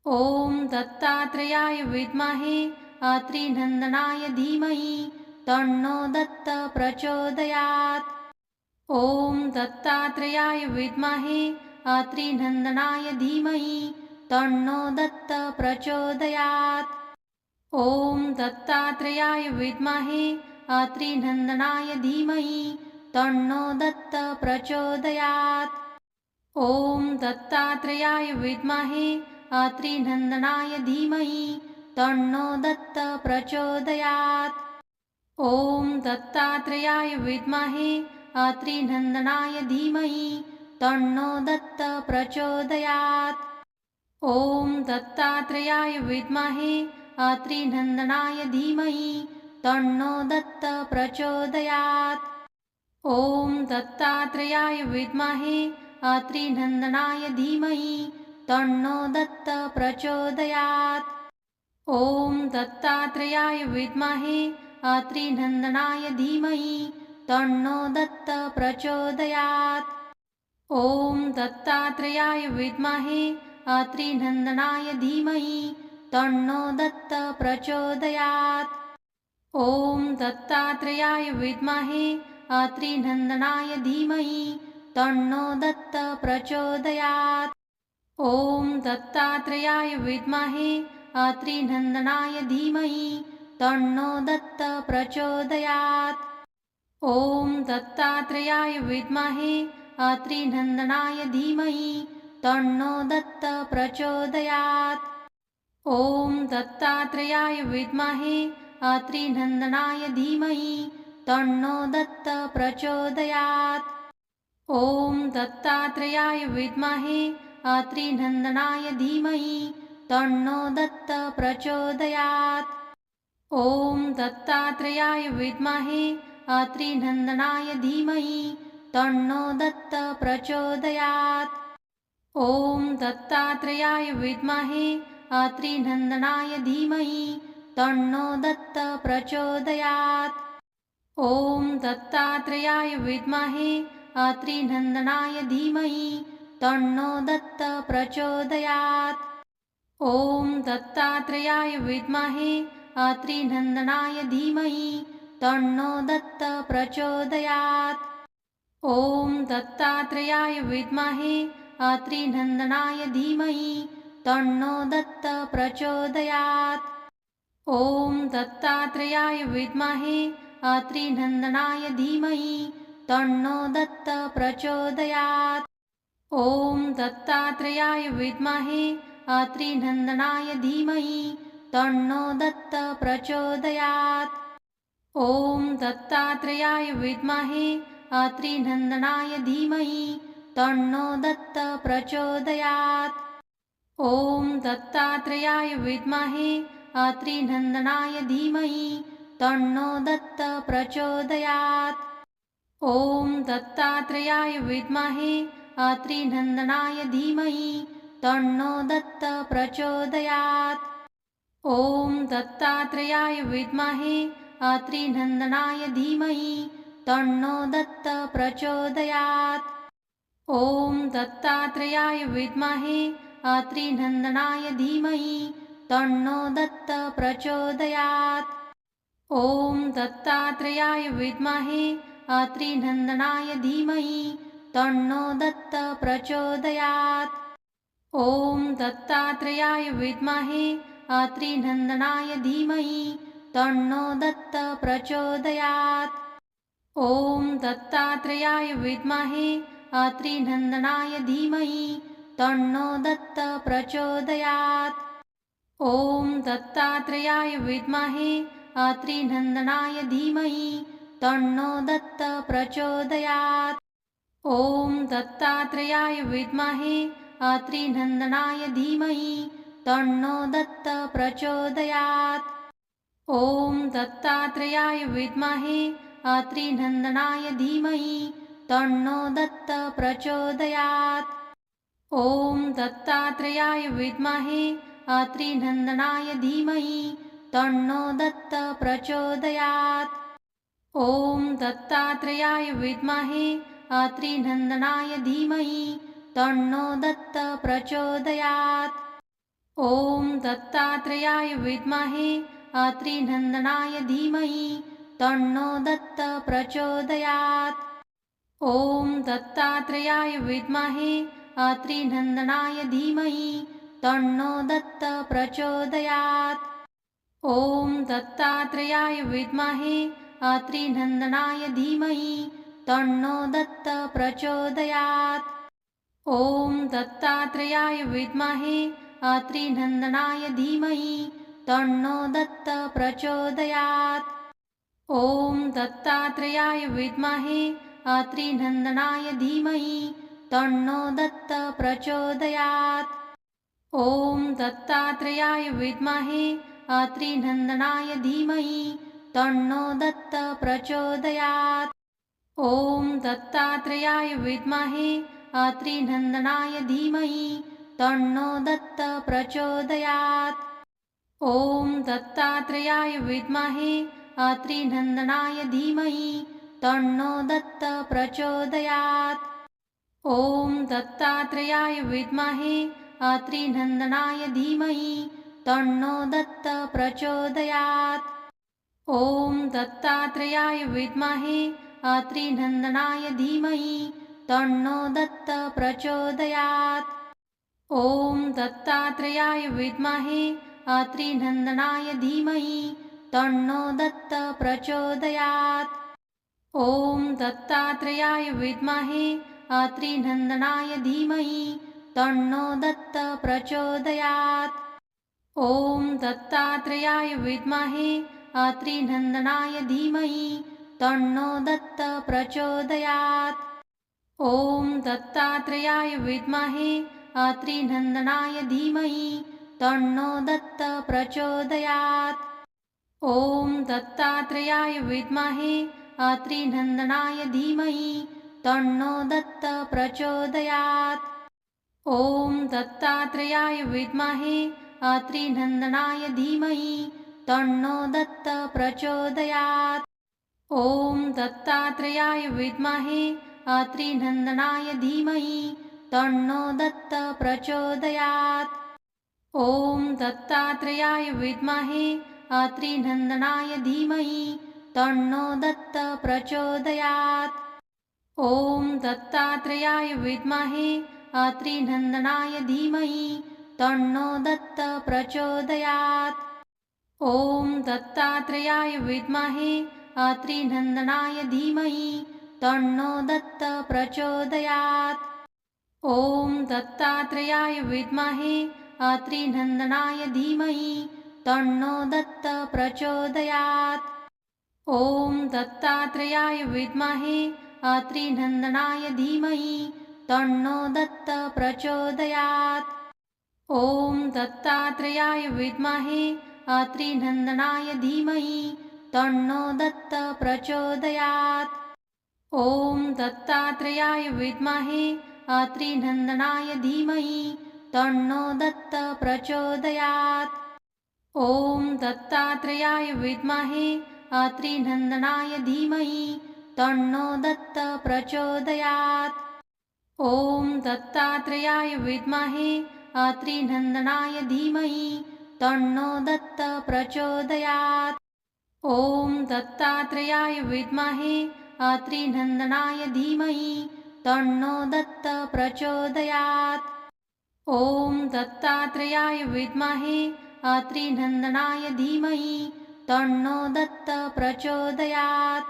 ॐ दत्तात्रेयाय विद्महे अत्रिनन्दनाय धीमहि तन्नो दत्त प्रचोदयात्। ॐ दत्तात्रेयाय विद्महे अत्रिनन्दनाय धीमहि तन्नो दत्त प्रचोदयात्। ॐ दत्तात्रेयाय विद्महे अत्रिनन्दनाय धीमहि तन्नो दत्त प्रचोदयात्। ॐ दत्तात्रेयाय विद्महे अत्रिनन्दनाय धीमहि तन्नो दत्त प्रचोदयात्। ॐ दत्तात्रेयाय विद्महे अत्रिनन्दनाय धीमहि तन्नो दत्त प्रचोदयात्। ॐ दत्तात्रेयाय विद्महे अत्रिनन्दनाय धीमहि तन्नो दत्त प्रचोदयात्। ॐ दत्तात्रेयाय विद्महे अत्रिनन्दनाय धीमहि तन्नो दत्त प्रचोदयात्। ॐ दत्तात्रेयाय विद्महे अत्रिनन्दनाय धीमहि तन्नो दत्त प्रचोदयात्। ॐ दत्तात्रेयाय विद्महे अत्रिनन्दनाय धीमहि तन्नो दत्त प्रचोदयात्। ॐ दत्तात्रेयाय विद्महे अत्रिनन्दनाय धीमहि तन्नो दत्त प्रचोदयात्। ॐ दत्तात्रेयाय विद्महे अत्रिनन्दनाय धीमहि तन्नो दत्त प्रचोदयात्। ॐ दत्तात्रेयाय विद्महे अत्रिनन्दनाय धीमहि तन्नो दत्त प्रचोदयात्। ॐ दत्तात्रेयाय विद्महे अत्रिनन्दनाय धीमहि तन्नो दत्त प्रचोदयात्। ॐ दत्तात्रेयाय विद्महे अत्रिनन्दनाय धीमहि तन्नो दत्त प्रचोदयात्। ॐ दत्तात्रेयाय विद्महे अत्रिनन्दनाय धीमहि तन्नो दत्त प्रचोदयात्। ॐ दत्तात्रेयाय विद्महे अत्रिनन्दनाय धीमहि तन्नो दत्त प्रचोदयात्। ॐ दत्तात्रेयाय विद्महे अत्रिनन्दनाय धीमहि तन्नो दत्त प्रचोदयात्। ॐ दत्तात्रेयाय विद्महे अत्रिनन्दनाय धीमहि तन्नो दत्त प्रचोदयात्। ॐ दत्तात्रेयाय विद्महे अत्रिनन्दनाय धीमहि तन्नो दत्त प्रचोदयात्। ॐ दत्तात्रेयाय विद्महे अत्रिनन्दनाय धीमहि तन्नो दत्त प्रचोदयात्। ॐ दत्तात्रेयाय विद्महे अत्रिनन्दनाय धीमहि तन्नो दत्त प्रचोदयात्। ॐ दत्तात्रेयाय विद्महे अत्रिनन्दनाय धीमहि तन्नो दत्त प्रचोदयात्। ॐ दत्तात्रेयाय विद्महे अत्रिनन्दनाय धीमहि तन्नो दत्त प्रचोदयात्। ॐ दत्तात्रेयाय विद्महे अत्रिनन्दनाय धीमहि तन्नो दत्त प्रचोदयात्। ॐ दत्तात्रेयाय विद्महे अत्रिनन्दनाय धीमहि तन्नो दत्त प्रचोदयात्। ॐ दत्तात्रेयाय विद्महे अत्रिनन्दनाय धीमहि तन्नो दत्त प्रचोदयात्। ॐ दत्तात्रेयाय विद्महे अत्रिनन्दनाय धीमहि तन्नो दत्त प्रचोदयात्। ॐ दत्तात्रेयाय विद्महे अत्रिनन्दनाय धीमहि तन्नो दत्त प्रचोदयात्। ॐ दत्तात्रेयाय विद्महे अत्रिनन्दनाय धीमहि तन्नो दत्त प्रचोदयात्। ॐ दत्तात्रेयाय विद्महे अत्रिनन्दनाय धीमहि तन्नो दत्त प्रचोदयात्। ॐ दत्तात्रेयाय विद्महे अत्रिनन्दनाय धीमहि तन्नो दत्त प्रचोदयात्। ॐ दत्तात्रेयाय विद्महे अत्रिनन्दनाय धीमहि तन्नो दत्त प्रचोदयात्। ॐ दत्तात्रेयाय विद्महे अत्रिनन्दनाय धीमहि तन्नो दत्त प्रचोदयात्। ॐ दत्तात्रेयाय विद्महे अत्रिनन्दनाय धीमहि तन्नो दत्त प्रचोदयात्। ॐ दत्तात्रेयाय विद्महे अत्रिनन्दनाय धीमहि तन्नो दत्त प्रचोदयात्। ॐ दत्तात्रेयाय विद्महे अत्रिनन्दनाय धीमहि तन्नो दत्त प्रचोदयात्। ॐ दत्तात्रेयाय विद्महे अत्रिनन्दनाय धीमहि तन्नो दत्त प्रचोदयात्। ॐ दत्तात्रेयाय विद्महे अत्रिनन्दनाय धीमहि तन्नो दत्त प्रचोदयात्। ॐ दत्तात्रेयाय विद्महे अत्रिनन्दनाय धीमहि तन्नो दत्त प्रचोदयात्। ॐ दत्तात्रेयाय विद्महे अत्रिनन्दनाय धीमहि तन्नो दत्त प्रचोदयात्। ॐ दत्तात्रेयाय विद्महे अत्रिनन्दनाय धीमहि तन्नो दत्त प्रचोदयात्। ॐ दत्तात्रेयाय विद्महे अत्रिनन्दनाय धीमहि तन्नो दत्त प्रचोदयात्। ॐ दत्तात्रेयाय विद्महे अत्रिनन्दनाय धीमहि तन्नो दत्त प्रचोदयात्। ॐ दत्तात्रेयाय विद्महे अत्रिनन्दनाय धीमहि तन्नो दत्त प्रचोदयात्। ॐ दत्तात्रेयाय विद्महे अत्रिनन्दनाय धीमहि तन्नो दत्त प्रचोदयात्। ॐ दत्तात्रेयाय विद्महे अत्रिनन्दनाय धीमहि तन्नो दत्त प्रचोदयात्। ॐ दत्तात्रेयाय विद्महे अत्रिनन्दनाय धीमहि तन्नो दत्त प्रचोदयात्। ॐ दत्तात्रेयाय विद्महे अत्रिनन्दनाय धीमहि तन्नो दत्त प्रचोदयात्। ॐ दत्तात्रेयाय विद्महे अत्रिनन्दनाय धीमहि तन्नो दत्त प्रचोदयात्। ॐ दत्तात्रेयाय विद्महे अत्रिनन्दनाय धीमहि तन्नो दत्त प्रचोदयात्। ॐ दत्तात्रेयाय विद्महे अत्रिनन्दनाय धीमहि तन्नो दत्त प्रचोदयात्। ॐ दत्तात्रेयाय विद्महे अत्रिनन्दनाय धीमहि तन्नो दत्त प्रचोदयात्। ॐ दत्तात्रेयाय विद्महे अत्रिनन्दनाय धीमहि तन्नो दत्त प्रचोदयात्। ॐ दत्तात्रेयाय विद्महे अत्रिनन्दनाय धीमहि तन्नो दत्त प्रचोदयात्। ॐ दत्तात्रेयाय विद्महे अत्रिनन्दनाय धीमहि तन्नो दत्त प्रचोदयात्। ॐ दत्तात्रेयाय विद्महे अत्रिनन्दनाय धीमहि तन्नो दत्त प्रचोदयात्। ॐ दत्तात्रेयाय विद्महे अत्रिनन्दनाय धीमहि तन्नो दत्त प्रचोदयात्। ॐ दत्तात्रेयाय विद्महे अत्रिनन्दनाय धीमहि तन्नो दत्त प्रचोदयात्। ॐ दत्तात्रेयाय विद्महे अत्रिनन्दनाय धीमहि तन्नो दत्त प्रचोदयात्। ॐ दत्तात्रेयाय विद्महे अत्रिनन्दनाय धीमहि तन्नो दत्त प्रचोदयात्। ॐ दत्तात्रेयाय विद्महे अत्रिनन्दनाय धीमहि तन्नो दत्त प्रचोदयात्। ॐ दत्तात्रेयाय विद्महे अत्रिनन्दनाय धीमहि तन्नो दत्त प्रचोदयात्।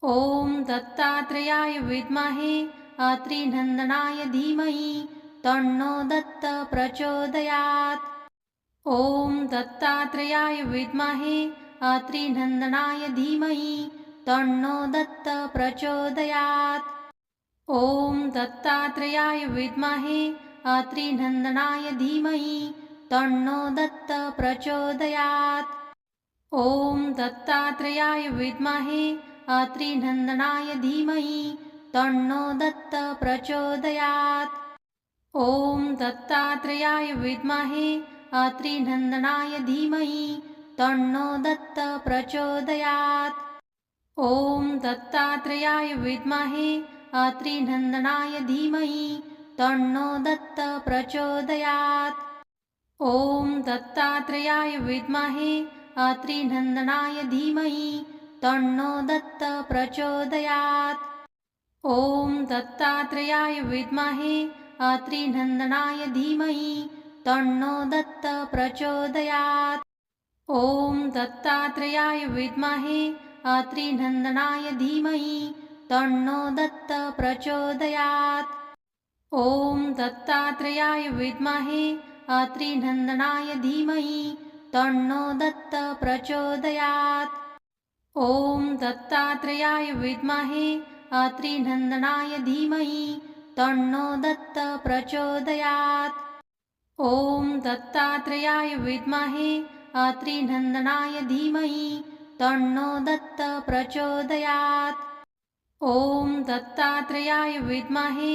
ॐ दत्तात्रेयाय विद्महे अत्रिनन्दनाय धीमहि तन्नो दत्त प्रचोदयात्। ॐ दत्तात्रेयाय विद्महे अत्रिनन्दनाय धीमहि तन्नो दत्त प्रचोदयात्। ॐ दत्तात्रेयाय विद्महे अत्रिनन्दनाय धीमहि तन्नो दत्त प्रचोदयात्। ॐ दत्तात्रेयाय विद्महे अत्रिनन्दनाय धीमहि तन्नो दत्त प्रचोदयात्। ॐ दत्तात्रेयाय विद्महे अत्रिनन्दनाय धीमहि तन्नो दत्त प्रचोदयात्। ॐ दत्तात्रेयाय विद्महे अत्रिनन्दनाय धीमहि तन्नो दत्त प्रचोदयात्। ॐ दत्तात्रेयाय विद्महे अत्रिनन्दनाय धीमहि तन्नो दत्त प्रचोदयात्। ॐ दत्तात्रेयाय विद्महे अत्रिनन्दनाय धीमहि तन्नो दत्त प्रचोदयात्। ॐ दत्तात्रेयाय विद्महे अत्रिनन्दनाय धीमहि तन्नो दत्त प्रचोदयात्। ॐ दत्तात्रेयाय विद्महे अत्रिनन्दनाय धीमहि तन्नो दत्त प्रचोदयात्। ॐ दत्तात्रेयाय विद्महे अत्रिनन्दनाय धीमहि तन्नो दत्त प्रचोदयात्। ॐ दत्तात्रेयाय विद्महे अत्रिनन्दनाय धीमहि तन्नो दत्त प्रचोदयात्। ॐ दत्तात्रेयाय विद्महे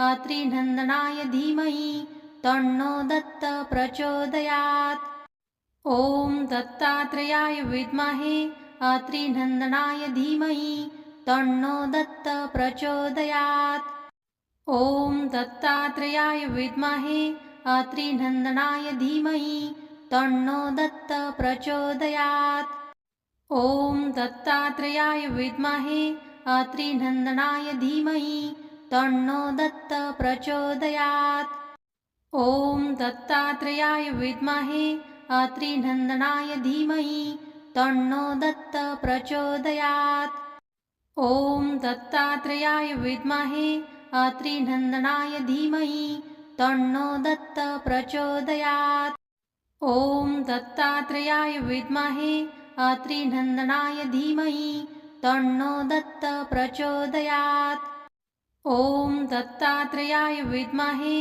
अत्रिनन्दनाय धीमहि तन्नो दत्त प्रचोदयात्। ॐ दत्तात्रेयाय विद्महे अत्रिनन्दनाय धीमहि तन्नो दत्त प्रचोदयात्। ॐ दत्तात्रेयाय विद्महे अत्रिनन्दनाय धीमहि तन्नो दत्त प्रचोदयात्। ॐ दत्तात्रेयाय विद्महे अत्रिनन्दनाय धीमहि तन्नो दत्त प्रचोदयात्। ॐ दत्तात्रेयाय विद्महे अत्रिनन्दनाय धीमहि तन्नो दत्त प्रचोदयात्। ॐ दत्तात्रेयाय विद्महे अत्रिनन्दनाय धीमहि तन्नो दत्त प्रचोदयात्। ॐ दत्तात्रेयाय विद्महे अत्रिनन्दनाय धीमहि तन्नो दत्त प्रचोदयात्। ॐ दत्तात्रेयाय विद्महे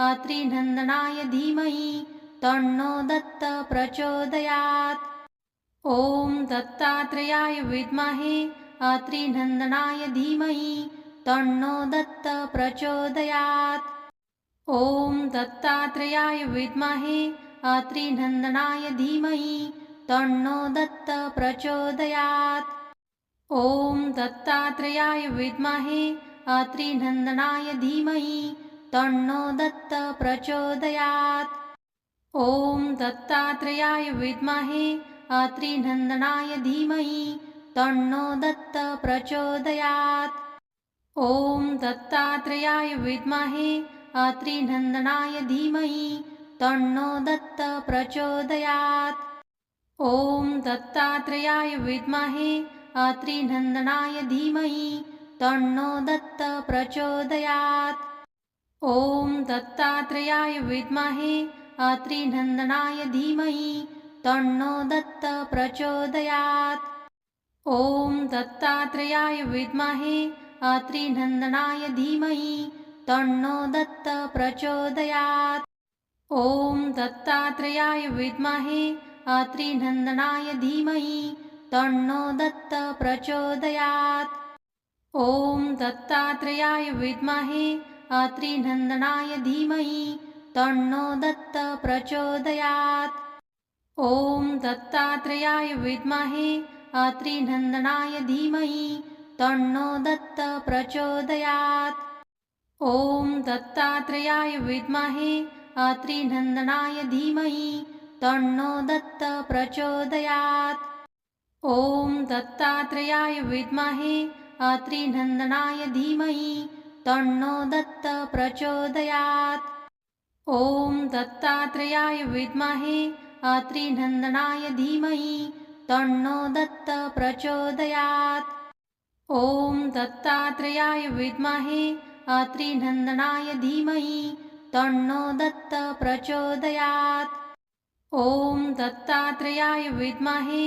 अत्रिनन्दनाय धीमहि तन्नो दत्त प्रचोदयात्। ॐ दत्तात्रेयाय विद्महे अत्रिनन्दनाय धीमहि तन्नो दत्त प्रचोदयात्। ॐ दत्तात्रेयाय विद्महे अत्रिनन्दनाय धीमहि तन्नो दत्त प्रचोदयात्। ॐ दत्तात्रेयाय विद्महे अत्रिनन्दनाय धीमहि तन्नो दत्त प्रचोदयात्। ॐ दत्तात्रेयाय विद्महे अत्रिनन्दनाय धीमहि तन्नो दत्त प्रचोदयात्। ॐ दत्तात्रेयाय विद्महे अत्रिनन्दनाय धीमहि तन्नो दत्त प्रचोदयात्। ॐ दत्तात्रेयाय विद्महे अत्रिनन्दनाय धीमहि तन्नो दत्त प्रचोदयात्। ॐ दत्तात्रेयाय विद्महे अत्रिनन्दनाय धीमहि तन्नो दत्त प्रचोदयात्। ॐ दत्तात्रेयाय विद्महे अत्रिनन्दनाय धीमहि तन्नो दत्त प्रचोदयात्। ॐ दत्तात्रेयाय विद्महे अत्रिनन्दनाय धीमहि तन्नो दत्त प्रचोदयात्। ॐ दत्तात्रेयाय विद्महे अत्रिनन्दनाय धीमहि तन्नो दत्त प्रचोदयात्। ॐ दत्तात्रेयाय विद्महे अत्रिनन्दनाय धीमहि तन्नो दत्त प्रचोदयात्। ॐ दत्तात्रेयाय विद्महे अत्रिनन्दनाय धीमहि तन्नो दत्त प्रचोदयात्। ॐ दत्तात्रेयाय विद्महे अत्रिनन्दनाय धीमहि तन्नो दत्त प्रचोदयात्। ॐ दत्तात्रेयाय विद्महे अत्रिनन्दनाय धीमहि तन्नो दत्त प्रचोदयात्। ॐ दत्तात्रेयाय विद्महे अत्रिनन्दनाय धीमहि तन्नो दत्त प्रचोदयात्। ॐ दत्तात्रेयाय विद्महे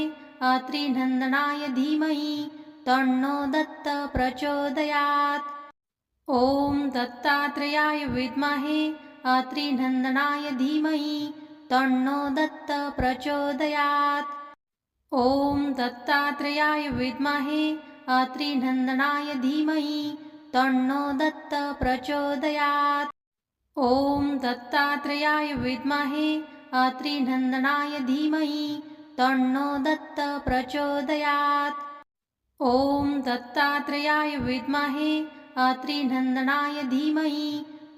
अत्रिनन्दनाय धीमहि तन्नो दत्त प्रचोदयात्। ॐ दत्तात्रेयाय विद्महे अत्रिनन्दनाय धीमहि तन्नो दत्त प्रचोदयात्। ॐ दत्तात्रेयाय विद्महे अत्रिनन्दनाय धीमहि तन्नो दत्त प्रचोदयात्। ॐ दत्तात्रेयाय विद्महे अत्रिनन्दनाय धीमहि तन्नो दत्त प्रचोदयात्। ॐ दत्तात्रेयाय विद्महे अत्रिनन्दनाय धीमहि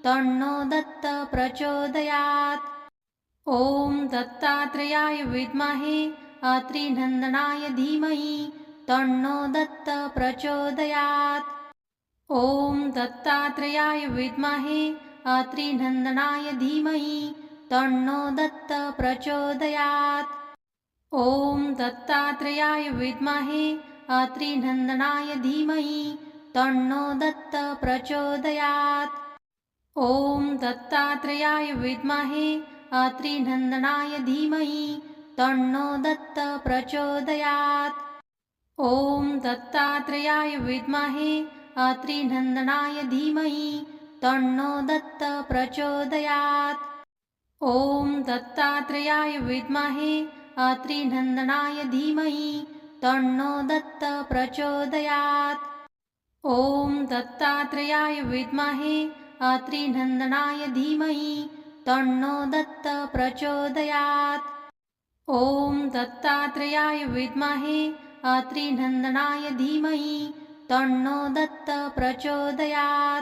तन्नो दत्त प्रचोदयात्। ॐ दत्तात्रेयाय विद्महे अत्रिनन्दनाय धीमहि तन्नो दत्त प्रचोदयात्। ॐ दत्तात्रेयाय विद्महे अत्रिनन्दनाय धीमहि तन्नो दत्त प्रचोदयात्। ॐ दत्तात्रेयाय विद्महे अत्रिनन्दनाय धीमहि तन्नो दत्त प्रचोदयात्। ॐ दत्तात्रेयाय विद्महे अत्रिनन्दनाय धीमहि तन्नो दत्त प्रचोदयात्। ॐ दत्तात्रेयाय विद्महे अत्रिनन्दनाय धीमहि तन्नो दत्त प्रचोदयात्। ॐ दत्तात्रेयाय विद्महे अत्रिनन्दनाय धीमहि तन्नो दत्त प्रचोदयात्। ॐ दत्तात्रेयाय विद्महे अत्रिनन्दनाय धीमहि तन्नो दत्त प्रचोदयात्। ॐ दत्तात्रेयाय विद्महे अत्रिनन्दनाय धीमहि तन्नो दत्त प्रचोदयात्।